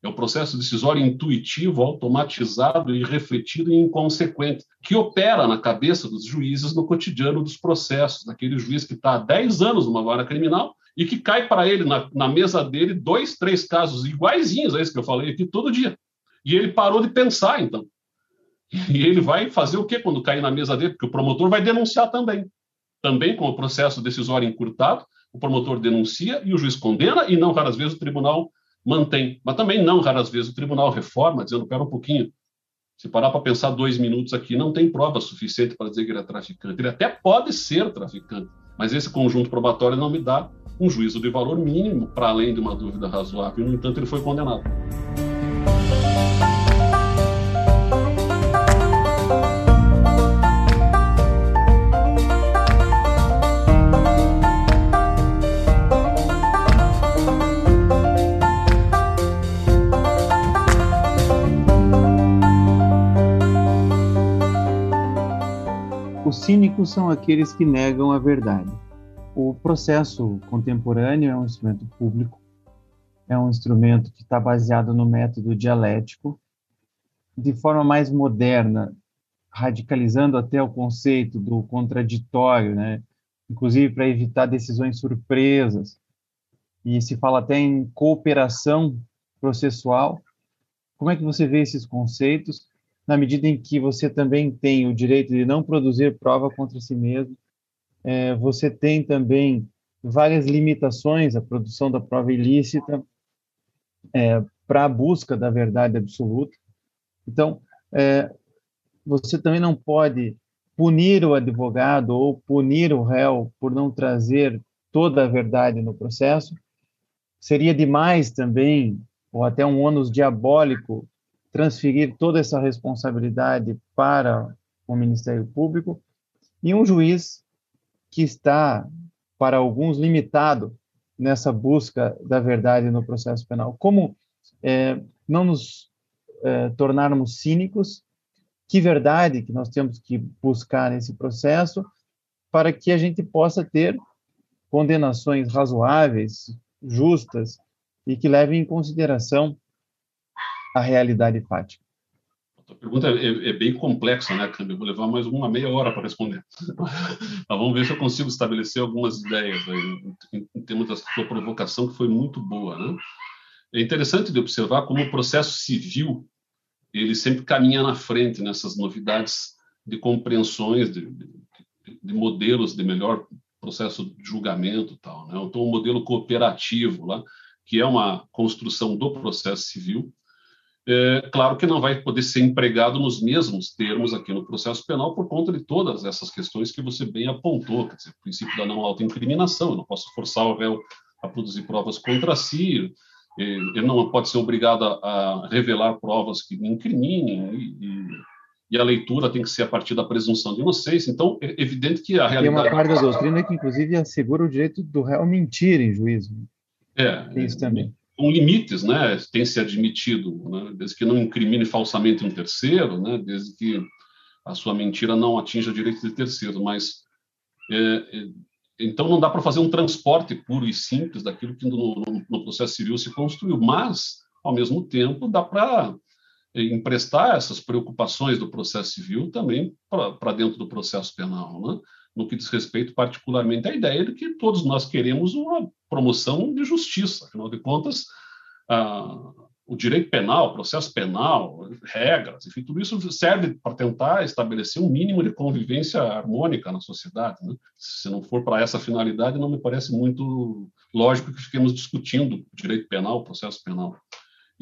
É o processo decisório intuitivo, automatizado e refletido e inconsequente, que opera na cabeça dos juízes no cotidiano dos processos, daquele juiz que está há 10 anos numa vara criminal e que cai para ele, na mesa dele, 2, 3 casos iguaizinhos a esse que eu falei aqui todo dia. E ele parou de pensar, então. E ele vai fazer o quê quando cair na mesa dele? Porque o promotor vai denunciar também. Também com o processo decisório encurtado, o promotor denuncia e o juiz condena, e não raras vezes o tribunal mantém. Mas também não raras vezes o tribunal reforma, dizendo, espera um pouquinho, se parar para pensar 2 minutos aqui, não tem prova suficiente para dizer que ele é traficante. Ele até pode ser traficante, mas esse conjunto probatório não me dá um juízo de valor mínimo para além de uma dúvida razoável. No entanto, ele foi condenado. Os cínicos são aqueles que negam a verdade. O processo contemporâneo é um instrumento público, é um instrumento que está baseado no método dialético, de forma mais moderna, radicalizando até o conceito do contraditório, né? Inclusive para evitar decisões surpresas, e se fala até em cooperação processual. Como é que você vê esses conceitos, na medida em que você também tem o direito de não produzir prova contra si mesmo? Você tem também várias limitações à produção da prova ilícita para a busca da verdade absoluta. Então, você também não pode punir o advogado ou punir o réu por não trazer toda a verdade no processo. Seria demais também, ou até um ônus diabólico, transferir toda essa responsabilidade para o Ministério Público. E um juiz que está, para alguns, limitado nessa busca da verdade no processo penal. Como não nos tornarmos cínicos? Que verdade que nós temos que buscar nesse processo para que a gente possa ter condenações razoáveis, justas e que levem em consideração a realidade fática? A pergunta é bem complexa, né, Câmbio? Eu vou levar mais uma meia hora para responder. Mas vamos ver se eu consigo estabelecer algumas ideias aí, em termos da sua provocação, que foi muito boa, né? É interessante de observar como o processo civil ele sempre caminha na frente nessas novidades de compreensões, de modelos de melhor processo de julgamento e tal, né? Então, o modelo cooperativo lá, que é uma construção do processo civil, claro que não vai poder ser empregado nos mesmos termos aqui no processo penal por conta de todas essas questões que você bem apontou, quer dizer, o princípio da não autoincriminação, eu não posso forçar o réu a produzir provas contra si, ele não pode ser obrigado a revelar provas que me incriminem, e a leitura tem que ser a partir da presunção de inocência. Então, é evidente que a realidade... Tem uma parte da doutrina que, inclusive, assegura o direito do réu mentir em juízo. Tem isso também. Com limites, né? Tem se admitido, né? Desde que não incrimine falsamente um terceiro, né? Desde que a sua mentira não atinja direito de terceiro. Mas, então, não dá para fazer um transporte puro e simples daquilo que no processo civil se construiu. Mas, ao mesmo tempo, dá para emprestar essas preocupações do processo civil também para dentro do processo penal, né? No que diz respeito particularmente à ideia de que todos nós queremos uma promoção de justiça. Afinal de contas, o direito penal, o processo penal, regras, enfim, tudo isso serve para tentar estabelecer um mínimo de convivência harmônica na sociedade, né? Se não for para essa finalidade, não me parece muito lógico que fiquemos discutindo direito penal, processo penal.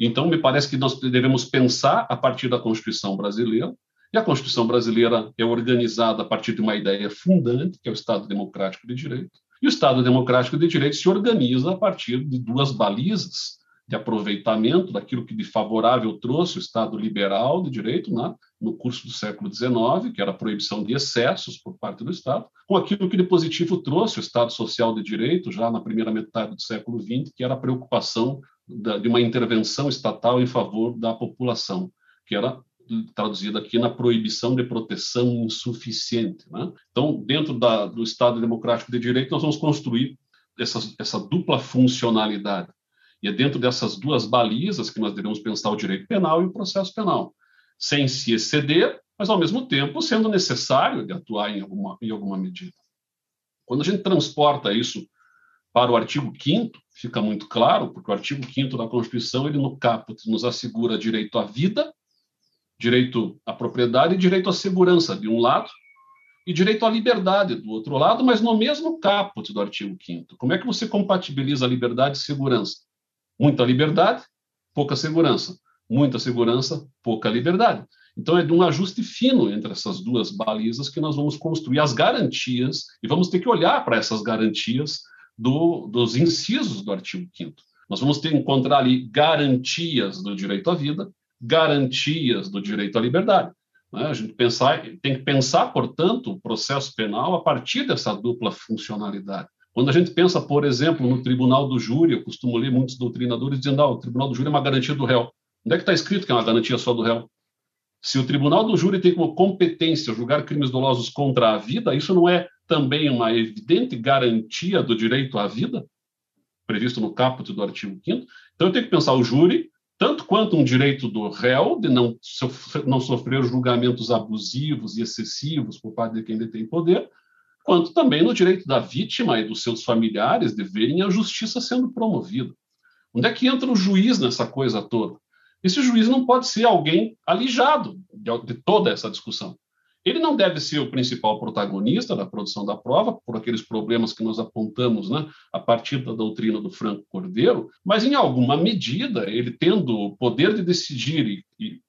Então, me parece que nós devemos pensar a partir da Constituição brasileira, e a Constituição brasileira é organizada a partir de uma ideia fundante, que é o Estado Democrático de Direito, e o Estado Democrático de Direito se organiza a partir de duas balizas de aproveitamento daquilo que de favorável trouxe o Estado liberal de direito, né, no curso do século XIX, que era a proibição de excessos por parte do Estado, com aquilo que de positivo trouxe o Estado social de direito, já na primeira metade do século XX, que era a preocupação de uma intervenção estatal em favor da população, que era traduzida aqui na proibição de proteção insuficiente, né? Então, dentro do Estado Democrático de Direito, nós vamos construir essa dupla funcionalidade. E é dentro dessas duas balizas que nós devemos pensar o direito penal e o processo penal, sem se exceder, mas, ao mesmo tempo, sendo necessário de atuar em alguma medida. Quando a gente transporta isso para o artigo 5º, fica muito claro, porque o artigo 5º da Constituição, ele no caput nos assegura direito à vida, direito à propriedade e direito à segurança, de um lado, e direito à liberdade, do outro lado, mas no mesmo caput do artigo 5º. Como é que você compatibiliza a liberdade e segurança? Muita liberdade, pouca segurança. Muita segurança, pouca liberdade. Então, é de um ajuste fino entre essas duas balizas que nós vamos construir as garantias, e vamos ter que olhar para essas garantias dos incisos do artigo 5º. Nós vamos ter que encontrar ali garantias do direito à vida, garantias do direito à liberdade. Né? A gente tem que pensar, portanto, o processo penal a partir dessa dupla funcionalidade. Quando a gente pensa, por exemplo, no tribunal do júri, eu costumo ler muitos doutrinadores dizendo o tribunal do júri é uma garantia do réu. Onde é que está escrito que é uma garantia só do réu? Se o tribunal do júri tem como competência julgar crimes dolosos contra a vida, isso não é também uma evidente garantia do direito à vida, previsto no caput do artigo 5º? Então, eu tenho que pensar o júri tanto quanto um direito do réu de não sofrer julgamentos abusivos e excessivos por parte de quem detém poder, quanto também no direito da vítima e dos seus familiares de verem a justiça sendo promovida. Onde é que entra o juiz nessa coisa toda? Esse juiz não pode ser alguém alijado de toda essa discussão. Ele não deve ser o principal protagonista da produção da prova, por aqueles problemas que nós apontamos, né, a partir da doutrina do Franco Cordeiro, mas, em alguma medida, ele tendo o poder de decidir e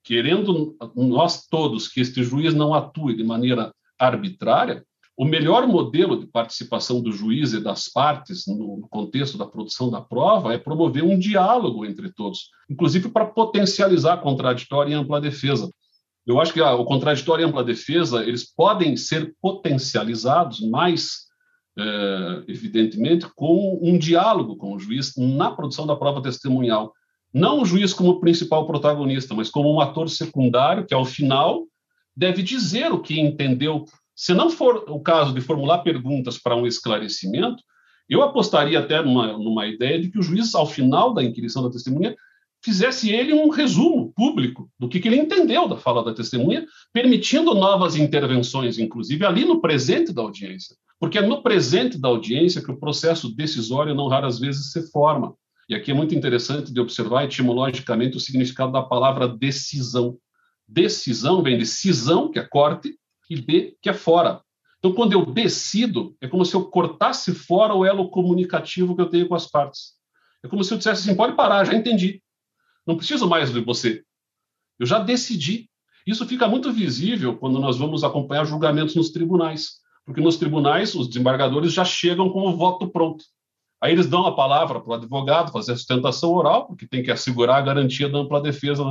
querendo nós todos que este juiz não atue de maneira arbitrária, o melhor modelo de participação do juiz e das partes no contexto da produção da prova é promover um diálogo entre todos, inclusive para potencializar a contraditória e ampla defesa. Eu acho que o contraditório e a ampla defesa eles podem ser potencializados mais, evidentemente, com um diálogo com o juiz na produção da prova testemunhal. Não o juiz como principal protagonista, mas como um ator secundário que, ao final, deve dizer o que entendeu. Se não for o caso de formular perguntas para um esclarecimento, eu apostaria até numa ideia de que o juiz, ao final da inquirição da testemunha, fizesse ele um resumo público do que ele entendeu da fala da testemunha, permitindo novas intervenções, inclusive ali no presente da audiência. Porque é no presente da audiência que o processo decisório não raras vezes se forma. E aqui é muito interessante de observar etimologicamente o significado da palavra decisão. Decisão vem de cisão, que é corte, e de, que é fora. Então, quando eu decido, é como se eu cortasse fora o elo comunicativo que eu tenho com as partes. É como se eu dissesse assim, pode parar, já entendi. Não preciso mais de você. Eu já decidi. Isso fica muito visível quando nós vamos acompanhar julgamentos nos tribunais. Porque nos tribunais, os desembargadores já chegam com o voto pronto. Aí eles dão a palavra para o advogado fazer a sustentação oral, porque tem que assegurar a garantia da ampla defesa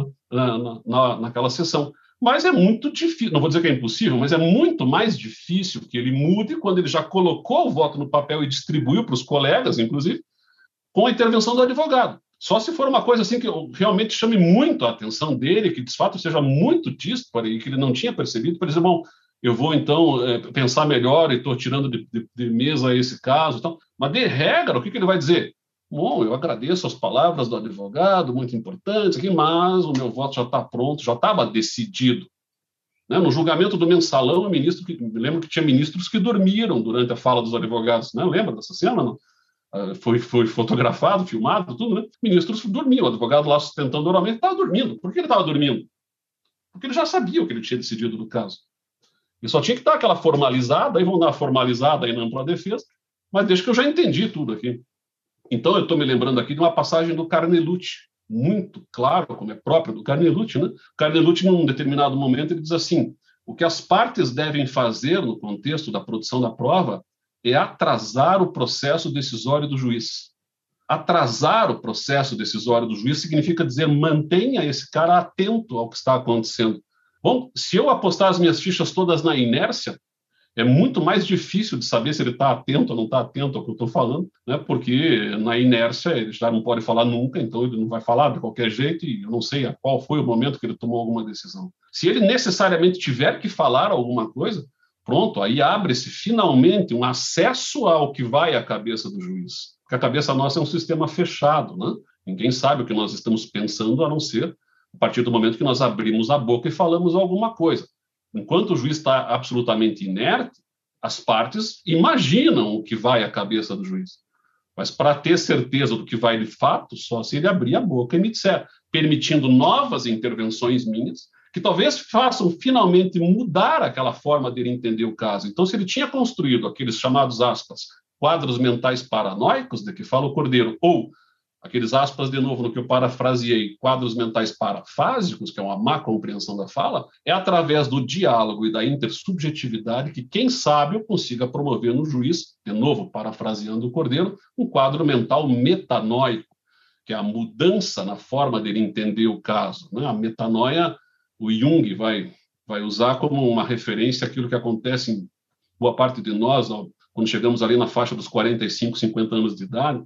naquela sessão. Mas é muito difícil, não vou dizer que é impossível, mas é muito mais difícil que ele mude quando ele já colocou o voto no papel e distribuiu para os colegas, inclusive, com a intervenção do advogado. Só se for uma coisa assim que realmente chame muito a atenção dele, que de fato seja muito díspare e que ele não tinha percebido, para dizer, bom, eu vou então pensar melhor e estou tirando de mesa esse caso. Então. Mas de regra, o que ele vai dizer? Bom, eu agradeço as palavras do advogado, muito importantes aqui, mas o meu voto já está pronto, já estava decidido. Né? No julgamento do mensalão, me lembro que tinha ministros que dormiram durante a fala dos advogados. Né? Lembra dessa cena? Não? Foi fotografado, filmado, tudo, né? Ministros dormiam, o advogado lá sustentando oralmente estava dormindo. Por que ele estava dormindo? Porque ele já sabia o que ele tinha decidido no caso. Ele só tinha que dar aquela formalizada, aí vão dar a formalizada aí na ampla defesa, mas deixa que eu já entendi tudo aqui. Então, eu estou me lembrando aqui de uma passagem do Carnelucci, muito claro, como é próprio do Carnelucci, né? Carnelucci, num determinado momento, ele diz assim, o que as partes devem fazer no contexto da produção da prova é atrasar o processo decisório do juiz. Atrasar o processo decisório do juiz significa dizer mantenha esse cara atento ao que está acontecendo. Bom, se eu apostar as minhas fichas todas na inércia, é muito mais difícil de saber se ele está atento ou não está atento ao que eu estou falando, né? Porque na inércia ele já não pode falar nunca, então ele não vai falar de qualquer jeito e eu não sei a qual foi o momento que ele tomou alguma decisão. Se ele necessariamente tiver que falar alguma coisa, pronto, aí abre-se finalmente um acesso ao que vai à cabeça do juiz. Porque a cabeça nossa é um sistema fechado, né? Ninguém sabe o que nós estamos pensando, a não ser a partir do momento que nós abrimos a boca e falamos alguma coisa. Enquanto o juiz está absolutamente inerte, as partes imaginam o que vai à cabeça do juiz. Mas para ter certeza do que vai de fato, só se ele abrir a boca e me disser, permitindo novas intervenções minhas, que talvez façam finalmente mudar aquela forma dele entender o caso. Então, se ele tinha construído aqueles chamados, aspas, quadros mentais paranoicos, de que fala o Cordeiro, ou aqueles aspas, de novo, no que eu parafraseei, quadros mentais parafásicos, que é uma má compreensão da fala, é através do diálogo e da intersubjetividade que, quem sabe, eu consiga promover no juiz, de novo, parafraseando o Cordeiro, um quadro mental metanoico, que é a mudança na forma dele entender o caso. Né? A metanoia, o Jung vai usar como uma referência àquilo que acontece em boa parte de nós, quando chegamos ali na faixa dos 45, 50 anos de idade,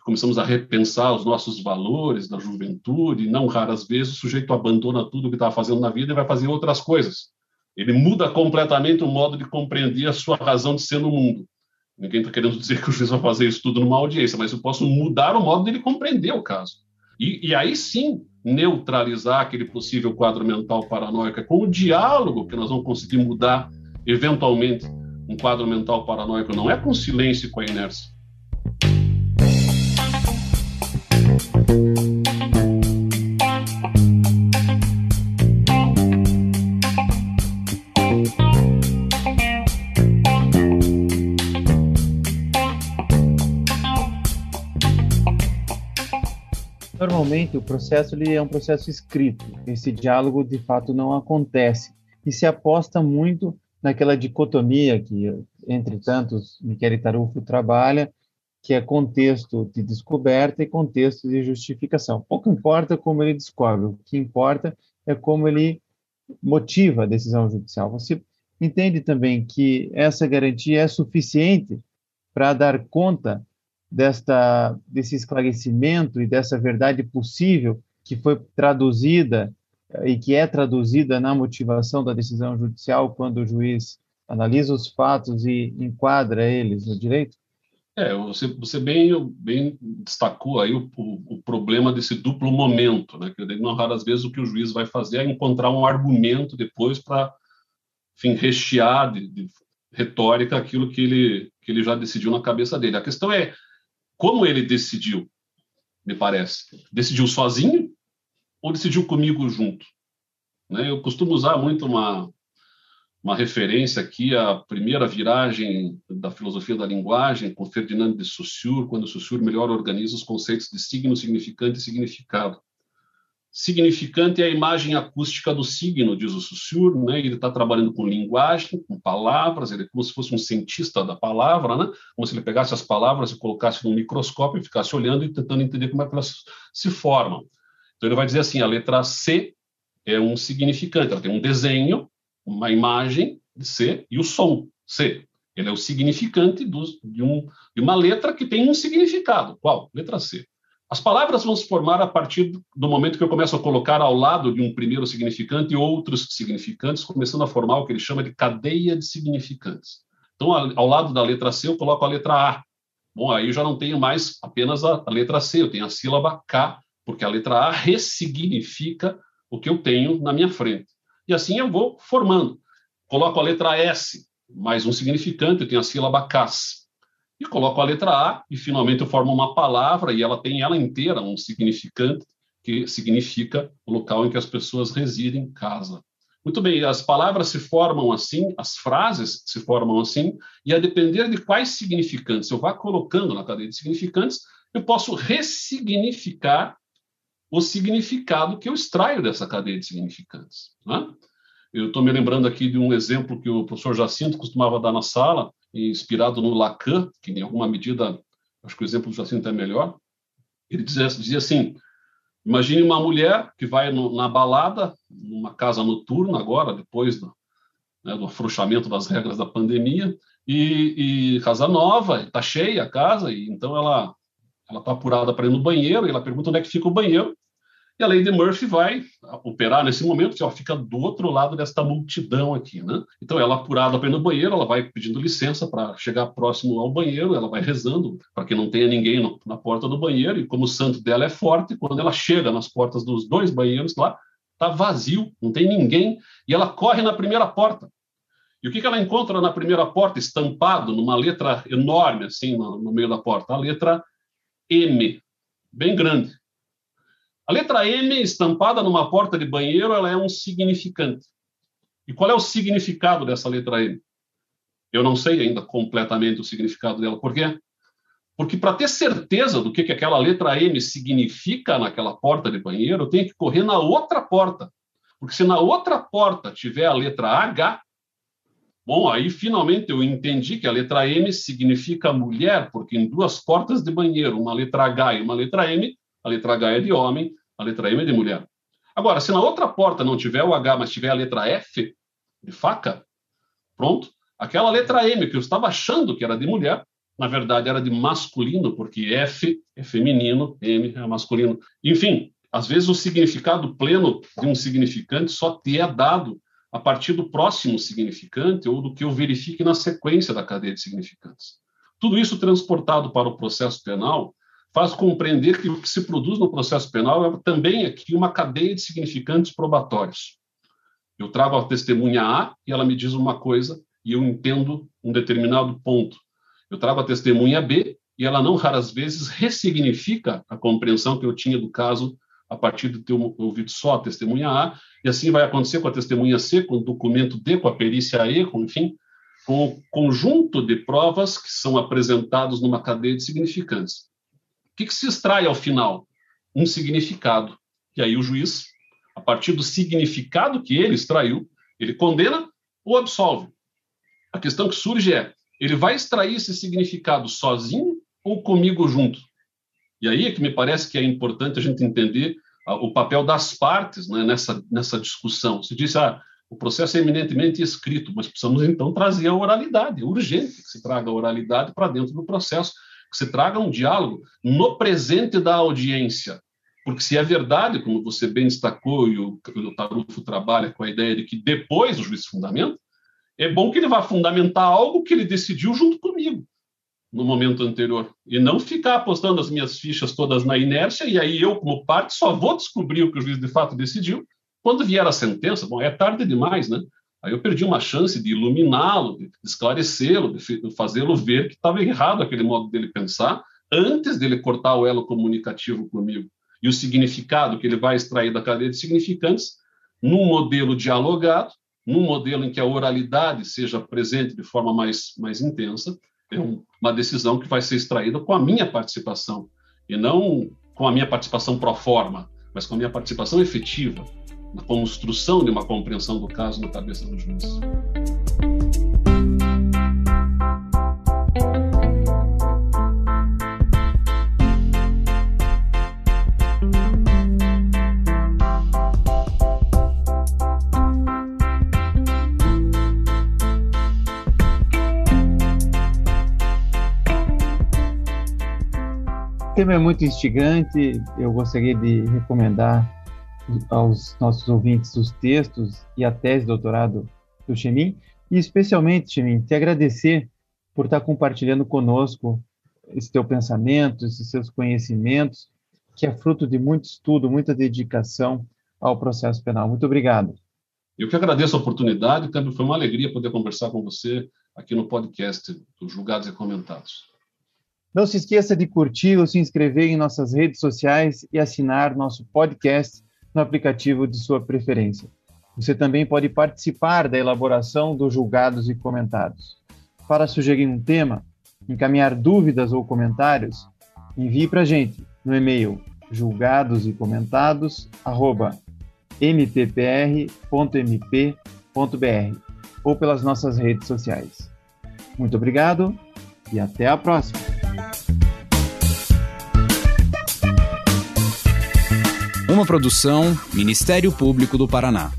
começamos a repensar os nossos valores da juventude, e não raras vezes o sujeito abandona tudo o que estava fazendo na vida e vai fazer outras coisas. Ele muda completamente o modo de compreender a sua razão de ser no mundo. Ninguém está querendo dizer que o juiz vai fazer isso tudo numa audiência, mas eu posso mudar o modo dele compreender o caso. E aí sim, neutralizar aquele possível quadro mental paranoico. É com o diálogo que nós vamos conseguir mudar, eventualmente, um quadro mental paranoico. Não é com silêncio e com a inércia. Normalmente, o processo ele é um processo escrito. Esse diálogo, de fato, não acontece. E se aposta muito naquela dicotomia que, entre tantos, Michele Tarufo trabalha, que é contexto de descoberta e contexto de justificação. Pouco importa como ele descobre, o que importa é como ele motiva a decisão judicial. Você entende também que essa garantia é suficiente para dar conta desse esclarecimento e dessa verdade possível que foi traduzida e que é traduzida na motivação da decisão judicial quando o juiz analisa os fatos e enquadra eles no direito? Você bem destacou aí o problema desse duplo momento, né? Que não raras vezes o que o juiz vai fazer é encontrar um argumento depois para, enfim, rechear de retórica aquilo que ele já decidiu na cabeça dele. A questão é como ele decidiu. me parece. Decidiu sozinho ou decidiu comigo junto? Né? Eu costumo usar muito uma referência aqui à primeira viragem da filosofia da linguagem, com Ferdinand de Saussure, quando Saussure melhor organiza os conceitos de signo, significante e significado. Significante é a imagem acústica do signo, diz o Saussure, né? Ele está trabalhando com linguagem, com palavras, ele é como se fosse um cientista da palavra, né? Como se ele pegasse as palavras e colocasse num microscópio e ficasse olhando e tentando entender como é que elas se formam. Então ele vai dizer assim, a letra C é um significante, ela tem um desenho, uma imagem de C e o som, C. Ele é o significante de uma letra que tem um significado. Qual? Letra C. As palavras vão se formar a partir do momento que eu começo a colocar ao lado de um primeiro significante outros significantes, começando a formar o que ele chama de cadeia de significantes. Então, ao lado da letra C, eu coloco a letra A. Bom, aí eu já não tenho mais apenas a letra C, eu tenho a sílaba K, porque a letra A ressignifica o que eu tenho na minha frente. E assim eu vou formando. Coloco a letra S, mais um significante, eu tenho a sílaba CAS. E coloco a letra A e finalmente eu formo uma palavra e ela tem ela inteira um significante que significa o local em que as pessoas residem, casa. Muito bem, as palavras se formam assim, as frases se formam assim, e a depender de quais significantes eu vá colocando na cadeia de significantes, eu posso ressignificar o significado que eu extraio dessa cadeia de significantes. Né? Eu estou me lembrando aqui de um exemplo que o professor Jacinto costumava dar na sala, inspirado no Lacan, que em alguma medida, acho que o exemplo do Jacinto é melhor. Ele dizia assim, imagine uma mulher que vai na balada, numa casa noturna agora, depois do afrouxamento das regras da pandemia, e casa nova, está cheia a casa, e então ela está apurada para ir no banheiro, e ela pergunta onde é que fica o banheiro, e a Lady Murphy vai operar nesse momento, que ela fica do outro lado desta multidão aqui, né? Então, ela apurada para ir no banheiro, ela vai pedindo licença para chegar próximo ao banheiro, ela vai rezando para que não tenha ninguém na porta do banheiro, e como o santo dela é forte, quando ela chega nas portas dos dois banheiros lá, está vazio, não tem ninguém, e ela corre na primeira porta. E o que ela encontra na primeira porta, estampado numa letra enorme, assim, no meio da porta? A letra M, bem grande. A letra M, estampada numa porta de banheiro, ela é um significante. E qual é o significado dessa letra M? Eu não sei ainda completamente o significado dela. Por quê? Porque para ter certeza do que aquela letra M significa naquela porta de banheiro, eu tenho que correr na outra porta. Porque se na outra porta tiver a letra H, bom, aí finalmente eu entendi que a letra M significa mulher, porque em duas portas de banheiro, uma letra H e uma letra M, a letra H é de homem, a letra M é de mulher. Agora, se na outra porta não tiver o H, mas tiver a letra F, de faca, pronto, aquela letra M, que eu estava achando que era de mulher, na verdade era de masculino, porque F é feminino, M é masculino. Enfim, às vezes o significado pleno de um significante só te é dado a partir do próximo significante ou do que eu verifique na sequência da cadeia de significantes. Tudo isso transportado para o processo penal faz compreender que o que se produz no processo penal é também aqui uma cadeia de significantes probatórios. Eu trago a testemunha A e ela me diz uma coisa e eu entendo um determinado ponto. Eu trago a testemunha B e ela não raras vezes ressignifica a compreensão que eu tinha do caso a partir de ter ouvido só a testemunha A, e assim vai acontecer com a testemunha C, com o documento D, com a perícia E, enfim, com o conjunto de provas que são apresentados numa cadeia de significantes. O que se extrai ao final? Um significado. E aí o juiz, a partir do significado que ele extraiu, ele condena ou absolve. A questão que surge é, ele vai extrair esse significado sozinho ou comigo junto? E aí é que me parece que é importante a gente entender o papel das partes, né, nessa discussão. Se diz, o processo é eminentemente escrito, mas precisamos então trazer a oralidade. É urgente que se traga a oralidade para dentro do processo, que se traga um diálogo no presente da audiência. Porque se é verdade, como você bem destacou, e o Tarufo trabalha com a ideia de que depois o juiz fundamenta, é bom que ele vá fundamentar algo que ele decidiu junto comigo no momento anterior, e não ficar apostando as minhas fichas todas na inércia, e aí eu, como parte, só vou descobrir o que o juiz de fato decidiu quando vier a sentença. Bom, é tarde demais, né? Aí eu perdi uma chance de iluminá-lo, de esclarecê-lo, de fazê-lo ver que estava errado aquele modo dele pensar, antes dele cortar o elo comunicativo comigo, e o significado que ele vai extrair da cadeia de significantes, num modelo dialogado, num modelo em que a oralidade seja presente de forma mais intensa, é uma decisão que vai ser extraída com a minha participação, e não com a minha participação pro forma, mas com a minha participação efetiva, na construção de uma compreensão do caso na cabeça do juiz. O tema é muito instigante. Eu gostaria de recomendar aos nossos ouvintes os textos e a tese de doutorado do Chemin, e especialmente, Chemin, te agradecer por estar compartilhando conosco esse teu pensamento, esses seus conhecimentos, que é fruto de muito estudo, muita dedicação ao processo penal. Muito obrigado. Eu que agradeço a oportunidade, Câmbio, foi uma alegria poder conversar com você aqui no podcast do Julgados e Comentados. Não se esqueça de curtir ou se inscrever em nossas redes sociais e assinar nosso podcast no aplicativo de sua preferência. Você também pode participar da elaboração dos Julgados e Comentados. Para sugerir um tema, encaminhar dúvidas ou comentários, envie para a gente no e-mail julgadosecomentado@mppr.mp.br ou pelas nossas redes sociais. Muito obrigado e até a próxima! Uma produção Ministério Público do Paraná.